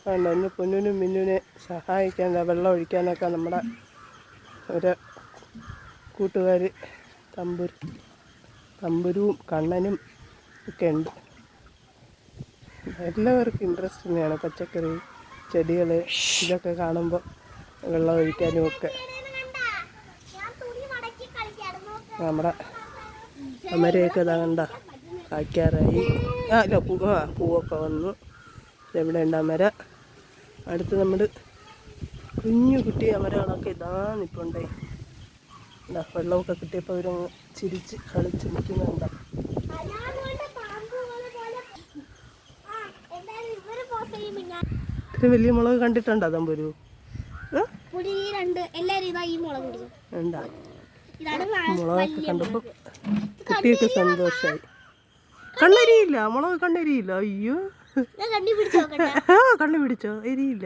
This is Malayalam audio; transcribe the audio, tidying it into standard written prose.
വേണ്ട ഇന്ന് പൊന്നിനും മിന്നുനെ സഹായിക്കാൻ വെള്ളം ഒഴിക്കാനൊക്കെ നമ്മുടെ ഒരു കൂട്ടുകാർ തമ്പുരുവും കണ്ണനും ഒക്കെ ഉണ്ട്. എല്ലാവർക്കും ഇൻട്രസ്റ്റ് തന്നെയാണ് പച്ചക്കറി ചെടികൾ ഇതൊക്കെ കാണുമ്പോൾ വെള്ളം ഒഴിക്കാനും ഒക്കെ. നമ്മുടെ അമരയൊക്കെ ഇതാകണ്ട കായ്ക്കാറായി. അല്ല പൂവൊക്കെ വന്നു. എവിടെ ഉണ്ട് അമര? അടുത്ത് നമ്മൾ കുഞ്ഞു കുട്ടി അമരകളൊക്കെ ഇതാ നിൽപ്പുണ്ടേ. എന്താ വെള്ളമൊക്കെ കിട്ടിയപ്പോൾ അവരങ്ങ് ചിരിച്ച് കളിച്ച് നിൽക്കുന്നുണ്ടാ. ഇത്ര വലിയ മുളക് കണ്ടിട്ടുണ്ടോ തമ്പുരു? ഉണ്ടാ മുളകൊക്കെ കണ്ടപ്പോൾ കുട്ടിയൊക്കെ സന്തോഷമായി. കണ്ണെരിയില്ല, മുളക് കണ്ണെരിയില്ല. അയ്യോ കണ്ണു പിടിച്ചോ? എരിയില്ല.